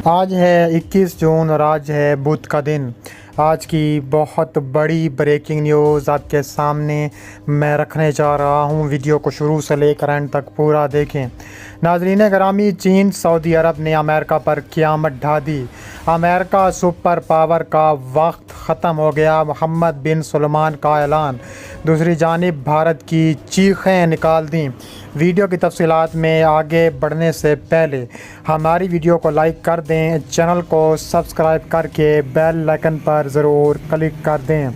آج ہے 21 جون اور آج ہے بدھ کا دن۔ آج کی بہت بڑی بریکنگ نیوز آپ کے سامنے میں رکھنے جا رہا ہوں۔ ویڈیو کو شروع سے لے کر اینڈ تک پورا دیکھیں۔ ناظرین گرامی، چین سعودی عرب نے امریکہ پر قیامت ڈھا دی۔ امریکہ سپر پاور کا وقت ختم ہو گیا، محمد بن سلمان کا اعلان۔ دوسری جانب بھارت کی چیخیں نکال دیں۔ ویڈیو کی تفصیلات میں آگے بڑھنے سے پہلے ہماری ویڈیو کو لائک کر دیں، چینل کو سبسکرائب کر کے بیل آئکن پر ضرور کلک کر دیں۔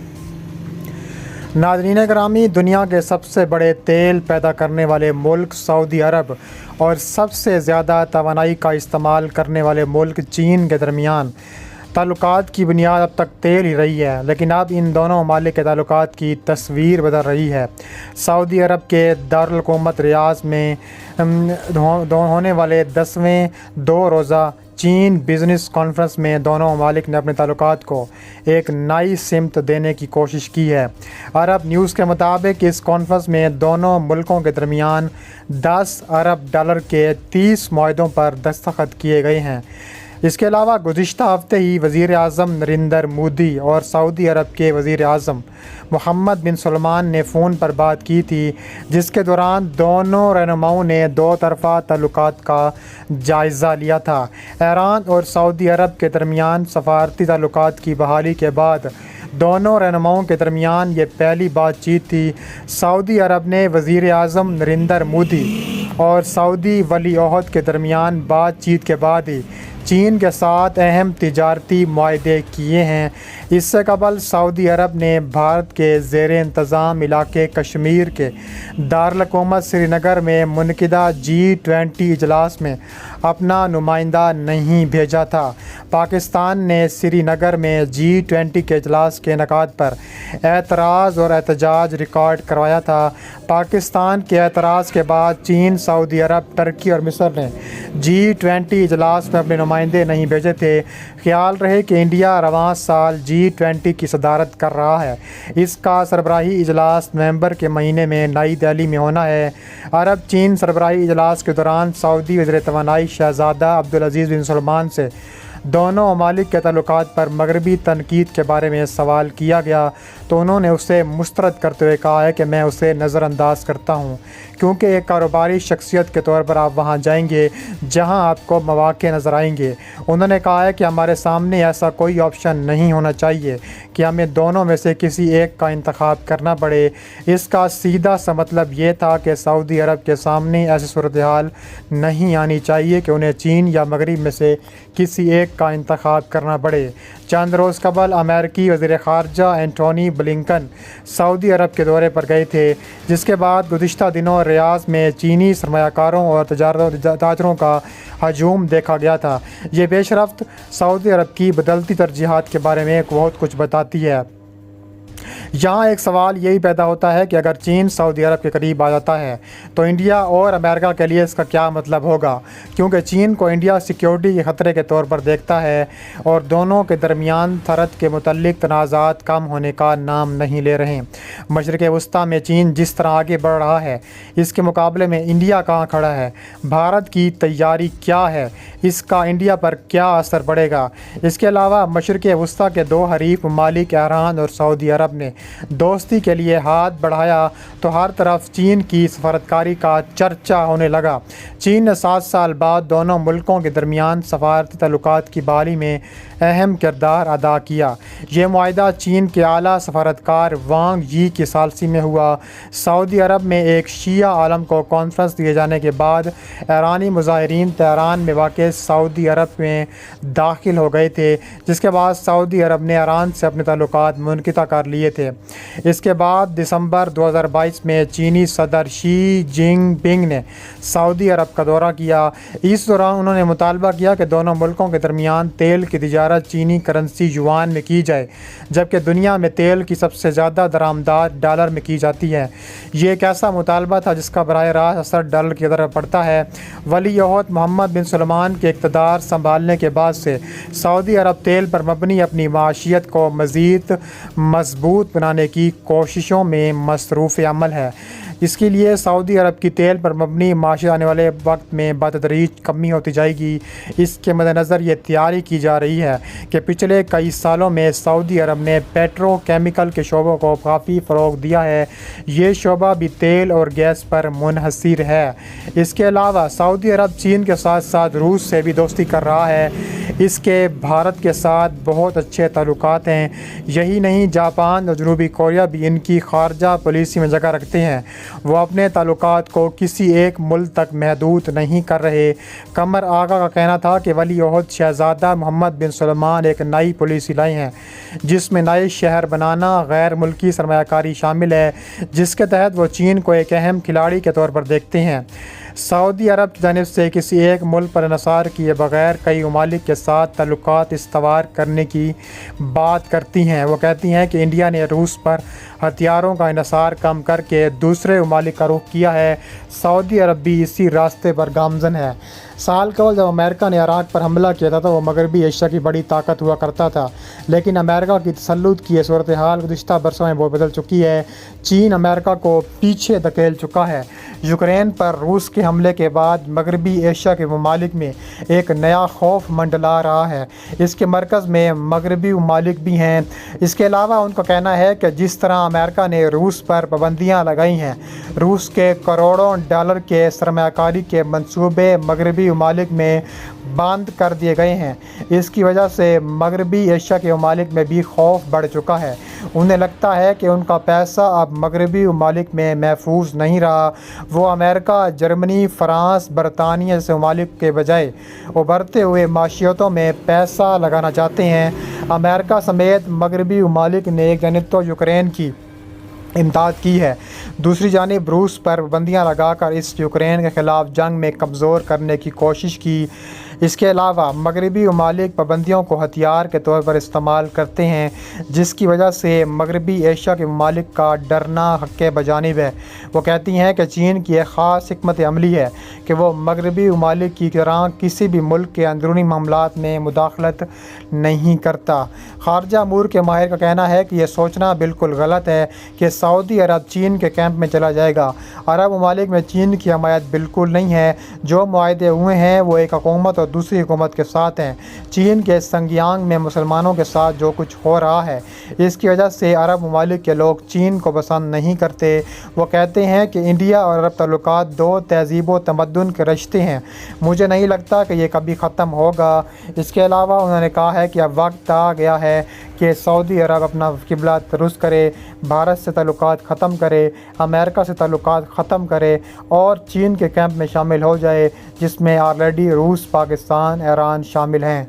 ناظرین گرامی، دنیا کے سب سے بڑے تیل پیدا کرنے والے ملک سعودی عرب اور سب سے زیادہ توانائی کا استعمال کرنے والے ملک چین کے درمیان تعلقات کی بنیاد اب تک تیل ہی رہی ہے، لیکن اب ان دونوں ممالک کے تعلقات کی تصویر بدل رہی ہے۔ سعودی عرب کے دارالحکومت ریاض میں ہونے والے 10ویں 2 روزہ چین بزنس کانفرنس میں دونوں ممالک نے اپنے تعلقات کو ایک نئی سمت دینے کی کوشش کی ہے۔ عرب نیوز کے مطابق اس کانفرنس میں دونوں ملکوں کے درمیان $10 ارب کے 30 معاہدوں پر دستخط کیے گئے ہیں۔ اس کے علاوہ گزشتہ ہفتے ہی وزیر اعظم نریندر مودی اور سعودی عرب کے وزیر اعظم محمد بن سلمان نے فون پر بات کی تھی، جس کے دوران دونوں رہنماؤں نے 2 طرفہ تعلقات کا جائزہ لیا تھا۔ ایران اور سعودی عرب کے درمیان سفارتی تعلقات کی بحالی کے بعد دونوں رہنماؤں کے درمیان یہ پہلی بات چیت تھی۔ سعودی عرب نے وزیر اعظم نریندر مودی اور سعودی ولی عہد کے درمیان بات چیت کے بعد ہی چین کے ساتھ اہم تجارتی معاہدے کیے ہیں۔ اس سے قبل سعودی عرب نے بھارت کے زیر انتظام علاقے کشمیر کے دارالحکومت سری نگر میں منعقدہ G20 اجلاس میں اپنا نمائندہ نہیں بھیجا تھا۔ پاکستان نے سری نگر میں G20 کے اجلاس کے انعقاد پر اعتراض اور احتجاج ریکارڈ کروایا تھا۔ پاکستان کے اعتراض کے بعد چین، سعودی عرب، ترکی اور مصر نے G20 اجلاس میں اپنے نمائندے نہیں بھیجے تھے۔ خیال رہے کہ انڈیا رواں سال G20 کی صدارت کر رہا ہے۔ اس کا سربراہی اجلاس نومبر کے مہینے میں نئی دہلی میں ہونا ہے۔ عرب چین سربراہی اجلاس کے دوران سعودی وزیر توانائی شہزادہ عبدالعزیز بن سلمان سے دونوں ممالک کے تعلقات پر مغربی تنقید کے بارے میں سوال کیا گیا تو انہوں نے اسے مسترد کرتے ہوئے کہا ہے کہ میں اسے نظر انداز کرتا ہوں، کیونکہ ایک کاروباری شخصیت کے طور پر آپ وہاں جائیں گے جہاں آپ کو مواقع نظر آئیں گے۔ انہوں نے کہا ہے کہ ہمارے سامنے ایسا کوئی آپشن نہیں ہونا چاہیے کہ ہمیں دونوں میں سے کسی ایک کا انتخاب کرنا پڑے۔ اس کا سیدھا سا مطلب یہ تھا کہ سعودی عرب کے سامنے ایسی صورتحال نہیں آنی چاہیے کہ انہیں چین یا مغرب میں سے کسی ایک کا انتخاب کرنا پڑے۔ چند روز قبل امریکی وزیر خارجہ اینٹونی بلنکن سعودی عرب کے دورے پر گئے تھے، جس کے بعد گزشتہ دنوں ریاض میں چینی سرمایہ کاروں اور تاجروں کا ہجوم دیکھا گیا تھا۔ یہ پیش رفت سعودی عرب کی بدلتی ترجیحات کے بارے میں بہت کچھ بتاتی ہے۔ یہاں ایک سوال یہی پیدا ہوتا ہے کہ اگر چین سعودی عرب کے قریب آ جاتا ہے تو انڈیا اور امریکہ کے لیے اس کا کیا مطلب ہوگا، کیونکہ چین کو انڈیا سیکیورٹی کے خطرے کے طور پر دیکھتا ہے اور دونوں کے درمیان سرحد کے متعلق تنازعات کم ہونے کا نام نہیں لے رہے۔ مشرق وسطیٰ میں چین جس طرح آگے بڑھ رہا ہے، اس کے مقابلے میں انڈیا کہاں کھڑا ہے؟ بھارت کی تیاری کیا ہے؟ اس کا انڈیا پر کیا اثر پڑے گا؟ اس کے علاوہ مشرق وسطیٰ کے 2 حریف ممالک ایران اور سعودی عرب نے دوستی کے لیے ہاتھ بڑھایا تو ہر طرف چین کی سفارتکاری کا چرچا ہونے لگا۔ چین نے 7 سال بعد دونوں ملکوں کے درمیان سفارتی تعلقات کی بحالی میں اہم کردار ادا کیا۔ یہ معاہدہ چین کے اعلیٰ سفارتکار وانگ یی کی ثالثی میں ہوا۔ سعودی عرب میں ایک شیعہ عالم کو کانفرنس دیے جانے کے بعد ایرانی مظاہرین تہران میں واقع سعودی عرب میں داخل ہو گئے تھے، جس کے بعد سعودی عرب نے ایران سے اپنے تعلقات منقطع کر لیے تھے۔ اس کے بعد دسمبر 2022 میں چینی صدر شی جن پنگ نے سعودی عرب کا دورہ کیا۔ اس دوران انہوں نے مطالبہ کیا کہ دونوں ملکوں کے درمیان تیل کی تجارت چینی کرنسی یوان میں کی جائے، جبکہ دنیا میں تیل کی سب سے زیادہ درآمدات ڈالر میں کی جاتی ہے۔ یہ ایک ایسا مطالبہ تھا جس کا براہ راست اثر ڈالر کی طرف پڑتا ہے۔ ولی عہد محمد بن سلمان کے اقتدار سنبھالنے کے بعد سے سعودی عرب تیل پر مبنی اپنی معیشت کو مزید مضبوط بنانے کی کوششوں میں مصروف عمل ہے۔ اس کے لیے سعودی عرب کی تیل پر مبنی معیشت آنے والے وقت میں بتدریج کمی ہوتی جائے گی۔ اس کے مد نظر یہ تیاری کی جا رہی ہے کہ پچھلے کئی سالوں میں سعودی عرب نے پیٹرو کیمیکل کے شعبوں کو کافی فروغ دیا ہے۔ یہ شعبہ بھی تیل اور گیس پر منحصر ہے۔ اس کے علاوہ سعودی عرب چین کے ساتھ ساتھ روس سے بھی دوستی کر رہا ہے۔ اس کے بھارت کے ساتھ بہت اچھے تعلقات ہیں۔ یہی نہیں، جاپان اور جنوبی کوریا بھی ان کی خارجہ پالیسی میں جگہ رکھتے ہیں۔ وہ اپنے تعلقات کو کسی ایک ملک تک محدود نہیں کر رہے۔ قمر آغا کا کہنا تھا کہ ولی عہد شہزادہ محمد بن سلمان ایک نئی پالیسی لائے ہیں جس میں نئے شہر بنانا، غیر ملکی سرمایہ کاری شامل ہے، جس کے تحت وہ چین کو ایک اہم کھلاڑی کے طور پر دیکھتے ہیں۔ سعودی عرب کی جانب سے کسی ایک ملک پر انحصار کیے بغیر کئی ممالک کے ساتھ تعلقات استوار کرنے کی بات کرتی ہیں۔ وہ کہتی ہیں کہ انڈیا نے روس پر ہتھیاروں کا انحصار کم کر کے دوسرے ممالک کا رخ کیا ہے۔ سعودی عرب بھی اسی راستے پر گامزن ہے۔ سال قبل جب امریکہ نے عراق پر حملہ کیا تھا تو وہ مغربی ایشیا کی بڑی طاقت ہوا کرتا تھا، لیکن امریکہ کی تسلط کی یہ صورتحال گزشتہ برسوں میں بہت بدل چکی ہے۔ چین امریکہ کو پیچھے دھکیل چکا ہے۔ یوکرین پر روس کے حملے کے بعد مغربی ایشیا کے ممالک میں ایک نیا خوف منڈلا رہا ہے۔ اس کے مرکز میں مغربی ممالک بھی ہیں۔ اس کے علاوہ ان کا کہنا ہے کہ جس طرح امریکہ نے روس پر پابندیاں لگائی ہیں، روس کے کروڑوں ڈالر کے سرمایہ کاری کے منصوبے مغربی ممالک میں بند کر دیے گئے ہیں۔ اس کی وجہ سے مغربی ایشیا کے ممالک میں بھی خوف بڑھ چکا ہے۔ انہیں لگتا ہے کہ ان کا پیسہ اب مغربی ممالک میں محفوظ نہیں رہا۔ وہ امریکہ، جرمنی، فرانس، برطانیہ جیسے ممالک کے بجائے ابھرتے ہوئے معیشتوں میں پیسہ لگانا چاہتے ہیں۔ امریکہ سمیت مغربی ممالک نے ایک جانب تو یوکرین کی امداد کی ہے، دوسری جانب روس پر پابندیاں لگا کر اس یوکرین کے خلاف جنگ میں کمزور کرنے کی کوشش کی۔ اس کے علاوہ مغربی ممالک پابندیوں کو ہتھیار کے طور پر استعمال کرتے ہیں، جس کی وجہ سے مغربی ایشیا کے ممالک کا ڈرنا حق بجانب ہے۔ وہ کہتی ہیں کہ چین کی ایک خاص حکمت عملی ہے کہ وہ مغربی ممالک کی طرح کسی بھی ملک کے اندرونی معاملات میں مداخلت نہیں کرتا۔ خارجہ امور کے ماہر کا کہنا ہے کہ یہ سوچنا بالکل غلط ہے کہ سعودی عرب چین کے کیمپ میں چلا جائے گا۔ عرب ممالک میں چین کی حمایت بالکل نہیں ہے۔ جو معاہدے ہوئے ہیں وہ ایک حکومت اور دوسری حکومت کے ساتھ ہیں۔ چین کے سنگیانگ میں مسلمانوں کے ساتھ جو کچھ ہو رہا ہے، اس کی وجہ سے عرب ممالک کے لوگ چین کو پسند نہیں کرتے۔ وہ کہتے ہیں کہ انڈیا اور عرب تعلقات دو تہذیب و تمدن کے رشتے ہیں۔ مجھے نہیں لگتا کہ یہ کبھی ختم ہوگا۔ اس کے علاوہ انہوں نے کہا ہے کہ اب وقت آ گیا ہے کہ سعودی عرب اپنا قبلہ درست کرے، بھارت سے تعلقات ختم کرے، امریکہ سے تعلقات ختم کرے اور چین کے کیمپ میں شامل ہو جائے، جس میں آلریڈی روس، پاکستان، ایران شامل ہیں۔